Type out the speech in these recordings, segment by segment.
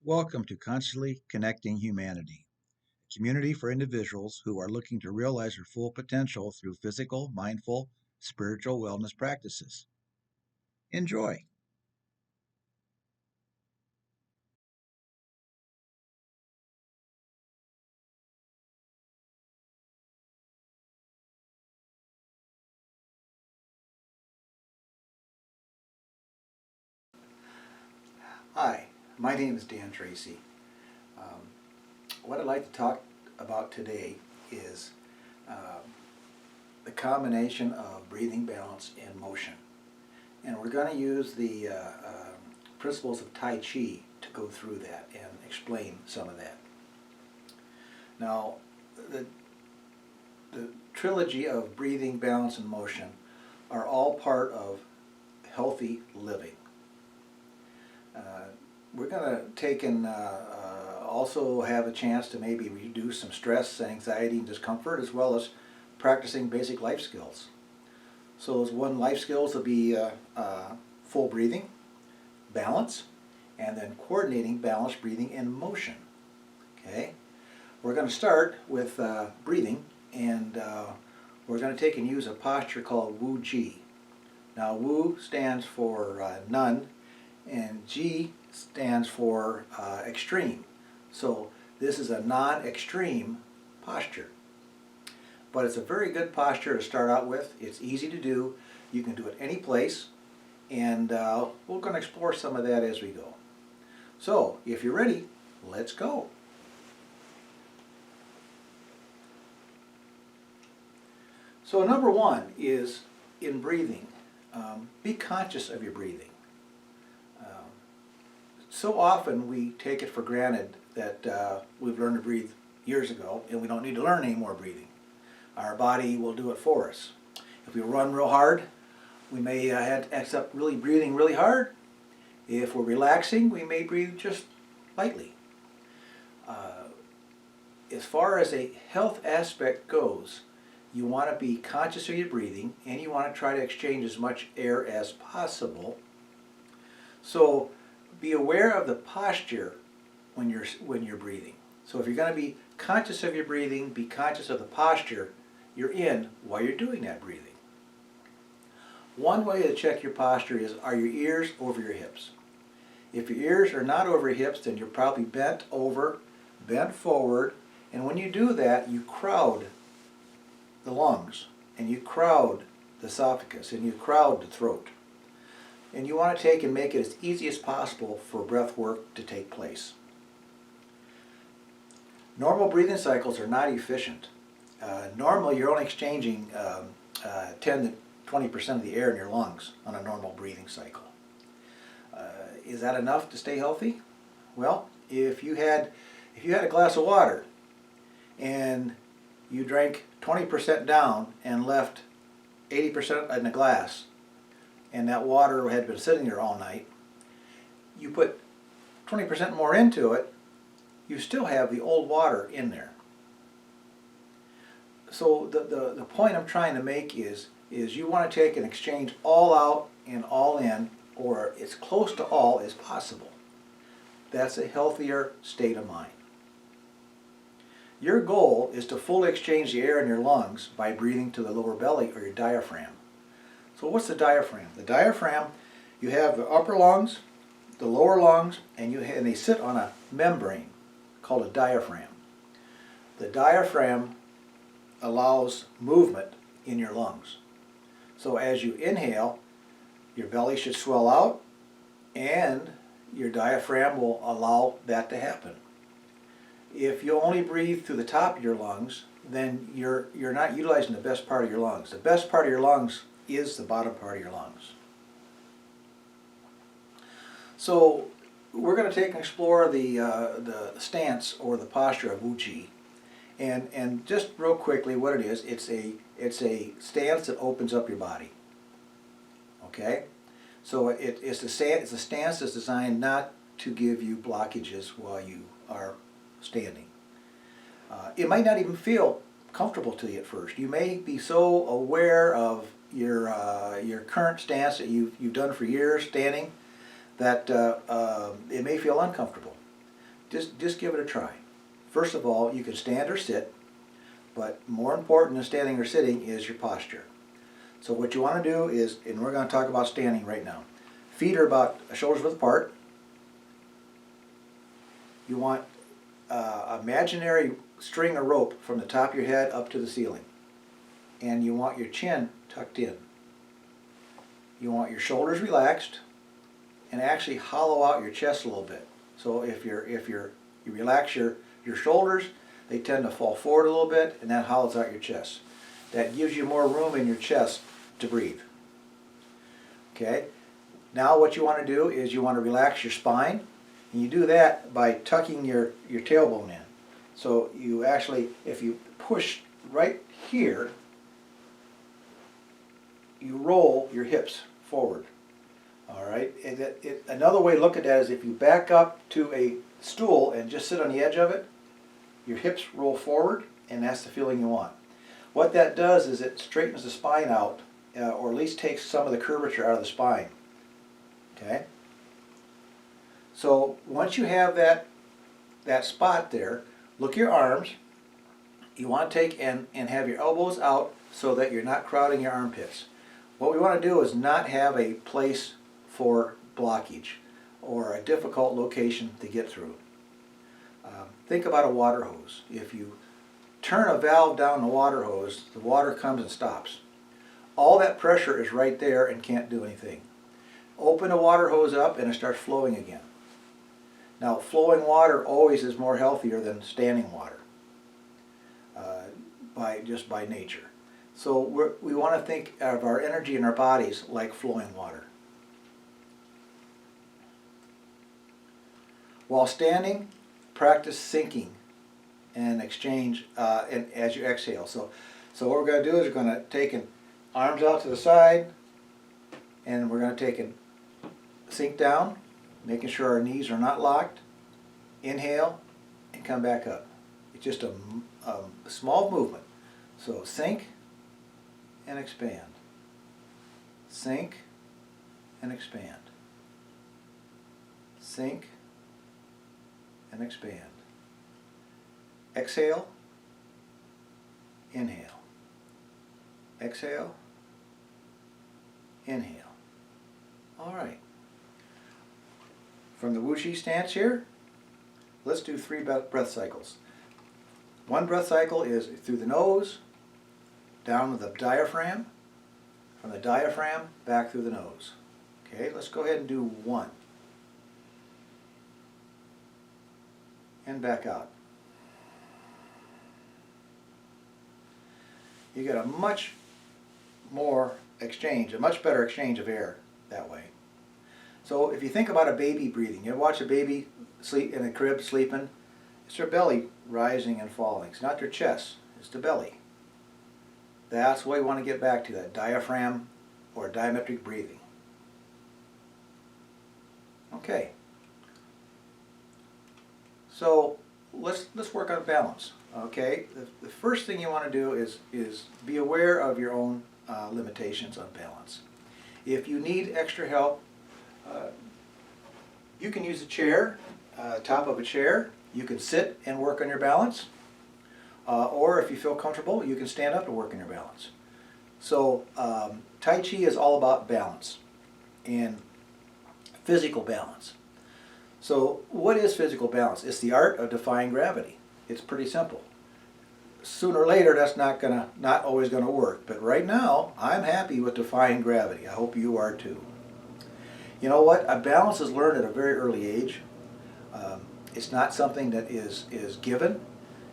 Welcome to Constantly Connecting Humanity, a community for individuals who are looking to realize their full potential through physical, mindful, spiritual wellness practices. Enjoy. Hi, my name is Dan Tracy. Um, what I'd like to talk about today is the combination of breathing, balance, and motion. And we're going to use the principles of Tai Chi to go through that and explain some of that. Now, the, the trilogy of breathing, balance, and motion are all part of healthy living. We're going to take and also have a chance to maybe reduce some stress, anxiety, and discomfort, as well as practicing basic life skills. So those one life skills will be full breathing, balance, and then coordinating balance, breathing, and motion. Okay, we're going to start with breathing, and we're going to take and use a posture called Wu Ji. Now, Wu stands for none, and Ji stands for extreme. So this is a non-extreme posture. But it's a very good posture to start out with. It's easy to do. You can do it any place, and we're going to explore some of that as we go. So if you're ready, let's go. So number one is in breathing. Be conscious of your breathing. So often we take it for granted that we've learned to breathe years ago and we don't need to learn any more breathing. Our body will do it for us. If we run real hard, we may have to accept really breathing really hard. If we're relaxing, we may breathe just lightly. As far as a health aspect goes, you want to be conscious of your breathing and you want to try to exchange as much air as possible. So be aware of the posture when you're breathing. So if you're going to be conscious of your breathing, be conscious of the posture you're in while you're doing that breathing. One way to check your posture is, are your ears over your hips? If your ears are not over your hips, then you're probably bent over, bent forward, and when you do that, you crowd the lungs, and you crowd the esophagus, and you crowd the throat. And you want to take and make it as easy as possible for breath work to take place. Normal breathing cycles are not efficient. Normally you're only exchanging 10 to 20% of the air in your lungs on a normal breathing cycle. Is that enough to stay healthy? Well, if you had a glass of water and you drank 20% down and left 80% in the glass, and that water had been sitting there all night, you put 20% more into it, you still have the old water in there. So the point I'm trying to make is you want to take and exchange all out and all in, or as close to all as possible. That's a healthier state of mind. Your goal is to fully exchange the air in your lungs by breathing to the lower belly or your diaphragm. So what's the diaphragm? The diaphragm, you have the upper lungs, the lower lungs, and they sit on a membrane called a diaphragm. The diaphragm allows movement in your lungs. So as you inhale, your belly should swell out, and your diaphragm will allow that to happen. If you only breathe through the top of your lungs, then you're not utilizing the best part of your lungs. The best part of your lungs is the bottom part of your lungs. So we're going to take and explore the stance or the posture of Wu Ji, and just real quickly, what it is, it's a stance that opens up your body. Okay, so it's a stance that's designed not to give you blockages while you are standing. It might not even feel comfortable to you at first. You may be so aware of your current stance that you've done for years standing that it may feel uncomfortable. Just give it a try. First of all, you can stand or sit, but more important than standing or sitting is your posture. So what you want to do is, and we're going to talk about standing right now, feet are about shoulders width apart. You want imaginary string or rope from the top of your head up to the ceiling. And you want your chin tucked in. You want your shoulders relaxed and actually hollow out your chest a little bit. So if you relax your shoulders, they tend to fall forward a little bit, and that hollows out your chest. That gives you more room in your chest to breathe. Okay? Now what you want to do is you want to relax your spine, and you do that by tucking your tailbone in. So you actually, if you push right here, you roll your hips forward. All right? Another way to look at that is if you back up to a stool and just sit on the edge of it, your hips roll forward, and that's the feeling you want. What that does is it straightens the spine out, or at least takes some of the curvature out of the spine. Okay? So once you have that spot there, look at your arms. You want to take and have your elbows out so that you're not crowding your armpits. What we want to do is not have a place for blockage or a difficult location to get through. Think about a water hose. If you turn a valve down the water hose, the water comes and stops. All that pressure is right there and can't do anything. Open the water hose up and it starts flowing again. Now, flowing water always is more healthier than standing water, just by nature. So we want to think of our energy in our bodies like flowing water. While standing, practice sinking and exchange as you exhale. So what we're going to do is we're going to take arms out to the side, and we're going to take and sink down, making sure our knees are not locked. Inhale and come back up. It's just a small movement. So sink and expand. Sink and expand. Sink and expand. Exhale, inhale. Exhale, inhale. All right. From the Wuxi stance here, let's do 3 breath cycles. One breath cycle is through the nose, down to the diaphragm, from the diaphragm back through the nose. Okay, let's go ahead and do 1. And back out. You get a much more exchange, a much better exchange of air that way. So if you think about a baby breathing, you ever watch a baby sleep in a crib sleeping? It's their belly rising and falling. It's not their chest, it's the belly. That's what we want to get back to, that diaphragm or diametric breathing. Okay. So let's work on balance. Okay, the first thing you want to do is be aware of your own limitations on balance. If you need extra help, you can use a chair, top of a chair. You can sit and work on your balance, or if you feel comfortable, you can stand up to work on your balance. So Tai Chi is all about balance and physical balance. So what is physical balance? It's the art of defying gravity. It's pretty simple. Sooner or later, that's not always gonna work. But right now, I'm happy with defying gravity. I hope you are too. You know what? A balance is learned at a very early age. It's not something that is given.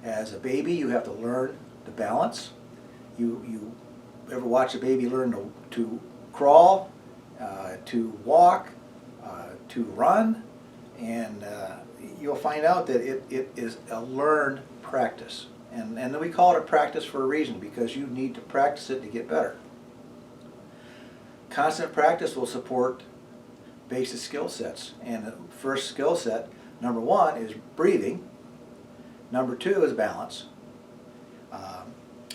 As a baby, you have to learn to balance. You ever watch a baby learn to crawl, to walk, to run? And you'll find out that it is a learned practice. And then we call it a practice for a reason, because you need to practice it to get better. Constant practice will support basic skill sets. And the first skill set, number 1, is breathing. Number 2 is balance.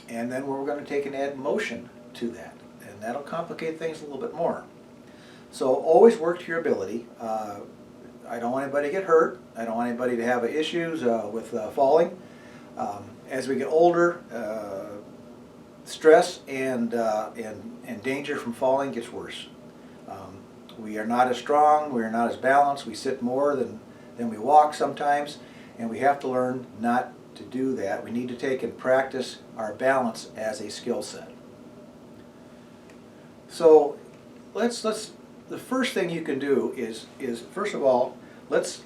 And then we're going to take and add motion to that. And that'll complicate things a little bit more. So always work to your ability. I don't want anybody to get hurt. I don't want anybody to have issues with falling. As we get older, stress and danger from falling gets worse. We are not as strong, we are not as balanced, we sit more than we walk sometimes, and we have to learn not to do that. We need to take and practice our balance as a skill set. So the first thing you can do is first of all, let's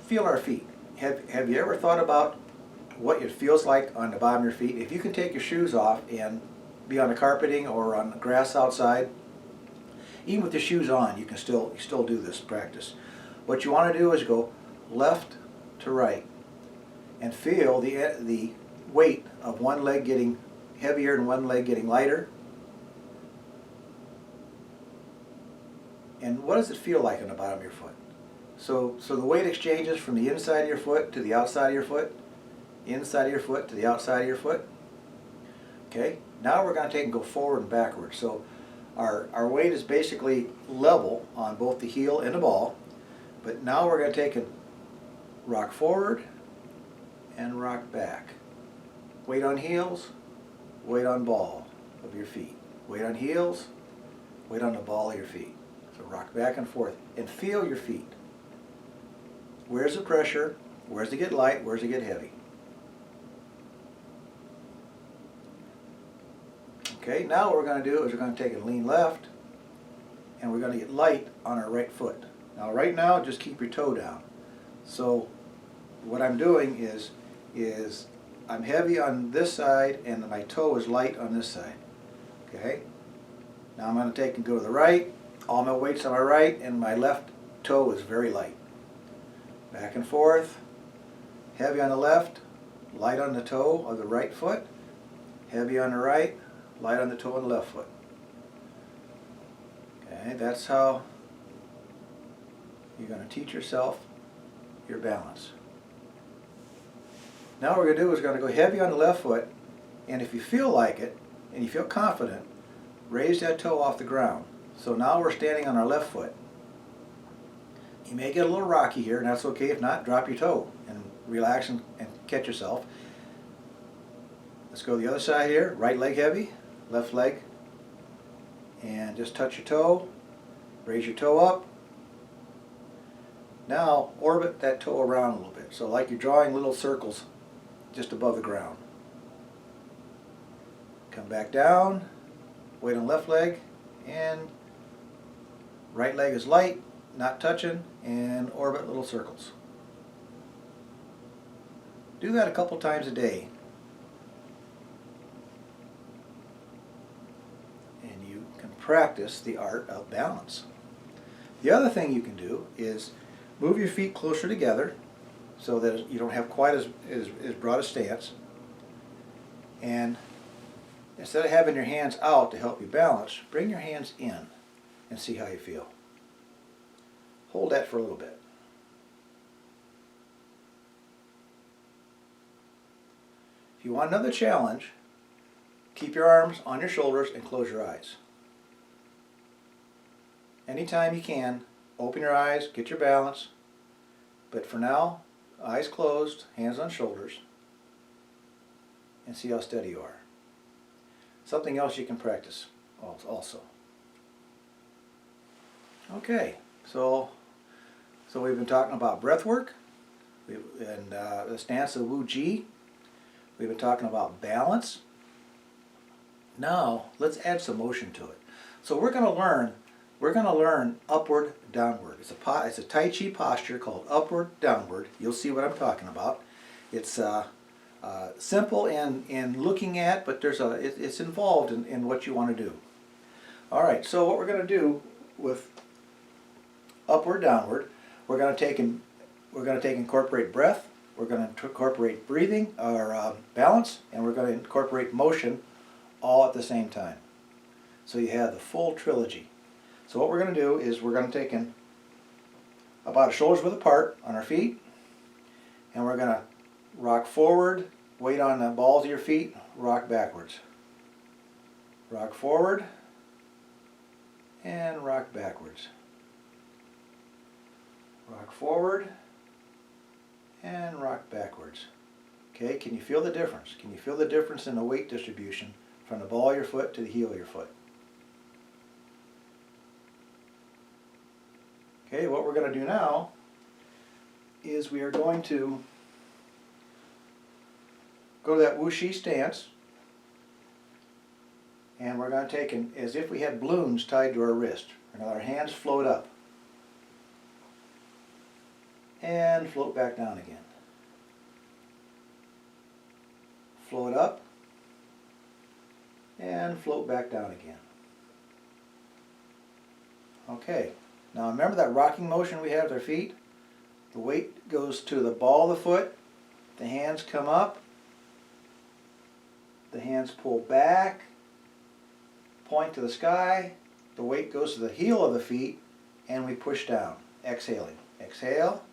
feel our feet. Have you ever thought about what it feels like on the bottom of your feet? If you can take your shoes off and be on the carpeting or on the grass outside, even with the shoes on, you can still do this practice. What you want to do is go left to right and feel the weight of one leg getting heavier and one leg getting lighter. And what does it feel like on the bottom of your foot? So the weight exchanges from the inside of your foot to the outside of your foot, inside of your foot to the outside of your foot. Okay, now we're going to take and go forward and backwards. So our weight is basically level on both the heel and the ball, but now we're going to take and rock forward and rock back. Weight on heels, weight on ball of your feet. Weight on heels, weight on the ball of your feet. So rock back and forth and feel your feet. Where's the pressure? Where's it get light? Where's it get heavy? Okay, now what we're going to do is we're going to take and lean left, and we're going to get light on our right foot. Now right now, just keep your toe down. So what I'm doing is I'm heavy on this side and my toe is light on this side. Okay, now I'm going to take and go to the right. All my weight's on my right and my left toe is very light. Back and forth, heavy on the left, light on the toe of the right foot, heavy on the right, light on the toe of the left foot. Okay, that's how you're going to teach yourself your balance. Now what we're going to do is we're going to go heavy on the left foot, and if you feel like it and you feel confident, raise that toe off the ground. So now we're standing on our left foot. You may get a little rocky here, and that's okay. If not, drop your toe and relax and catch yourself. Let's go to the other side here. Right leg heavy, left leg, and just touch your toe, raise your toe up. Now orbit that toe around a little bit, so like you're drawing little circles just above the ground. Come back down, weight on left leg, and right leg is light, not touching, and orbit little circles. Do that a couple times a day. And you can practice the art of balance. The other thing you can do is move your feet closer together so that you don't have quite as broad a stance. And instead of having your hands out to help you balance, bring your hands in and see how you feel. Hold that for a little bit. If you want another challenge, keep your arms on your shoulders and close your eyes. Anytime you can, open your eyes, get your balance. But for now, eyes closed, hands on shoulders, and see how steady you are. Something else you can practice also. Okay, so we've been talking about breath work and the stance of Wu Ji. We've been talking about balance. Now let's add some motion to it. So we're going to learn upward downward. It's a Tai Chi posture called upward downward. You'll see what I'm talking about. It's simple in looking at, but it's involved in what you want to do. All right. So what we're going to do with upward downward, we're going to incorporate breath. We're going to incorporate breathing or balance, and we're going to incorporate motion all at the same time. So you have the full trilogy. So what we're going to do is we're going to take in about a shoulder's width apart on our feet, and we're going to rock forward, weight on the balls of your feet, rock backwards. Rock forward and rock backwards. rock forward, and rock backwards. Okay, can you feel the difference? Can you feel the difference in the weight distribution from the ball of your foot to the heel of your foot? Okay, what we're going to do now is we are going to go to that whooshy stance, and we're going to take as if we had balloons tied to our wrist. We're going to let our hands float up and float back down again. Float up and float back down again. Okay, now remember that rocking motion we have with our feet? The weight goes to the ball of the foot, the hands come up, the hands pull back, point to the sky, the weight goes to the heel of the feet, and we push down, exhaling. Exhale,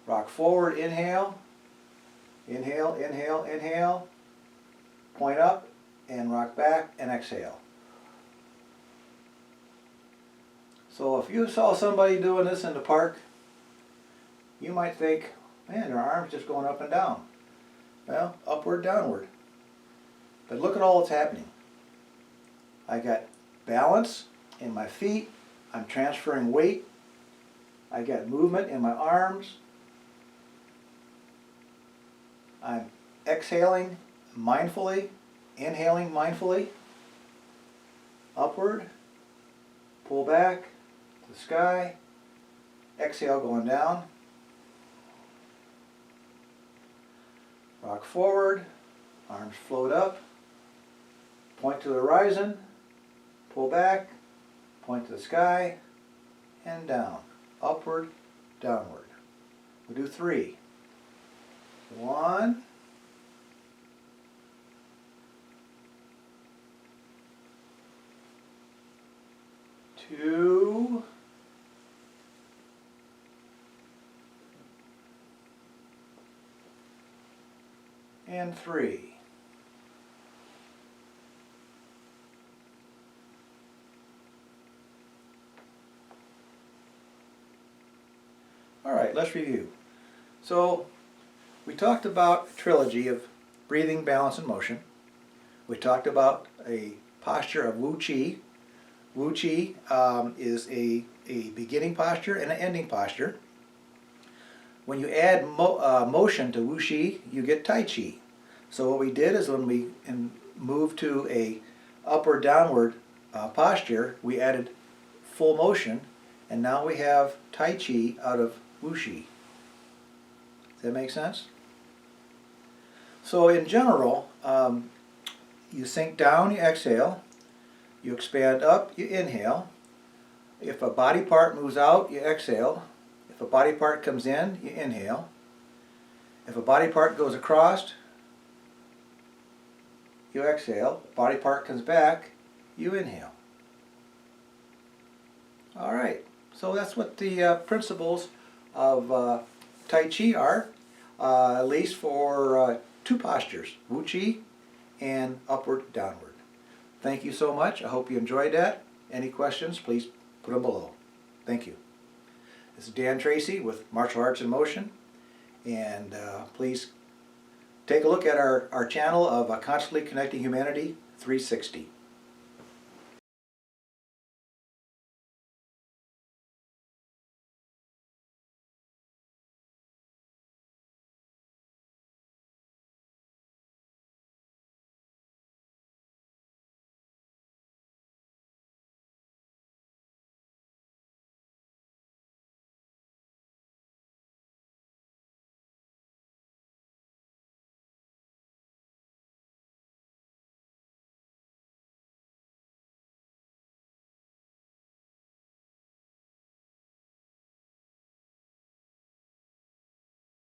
rock forward, inhale, inhale, inhale, inhale, point up, and rock back, and exhale. So if you saw somebody doing this in the park, you might think, man, their arm's just going up and down. Well, upward, downward. But look at all that's happening. I got balance in my feet. I'm transferring weight. I got movement in my arms. I'm exhaling mindfully, inhaling mindfully. Upward, pull back to the sky. Exhale, going down. Rock forward, arms float up, point to the horizon, pull back, point to the sky, and down. Upward, downward. We'll do 3. 1, 2, and 3. All right, let's review. So we talked about a trilogy of breathing, balance, and motion. We talked about a posture of Wu Qi. Wu Qi is a beginning posture and an ending posture. When you add motion to Wu Qi, you get Tai Chi. So what we did is when we moved to a upward downward posture, we added full motion, and now we have Tai Chi out of Wu Qi. Does that make sense? So in general, you sink down, you exhale. You expand up, you inhale. If a body part moves out, you exhale. If a body part comes in, you inhale. If a body part goes across, you exhale. If a body part comes back, you inhale. All right, so that's what the principles of Tai Chi are, at least for 2 postures, Wu Qi and upward, downward. Thank you so much. I hope you enjoyed that. Any questions, please put them below. Thank you. This is Dan Tracy with Martial Arts in Motion, and please take a look at our channel of Constantly Connecting Humanity 360.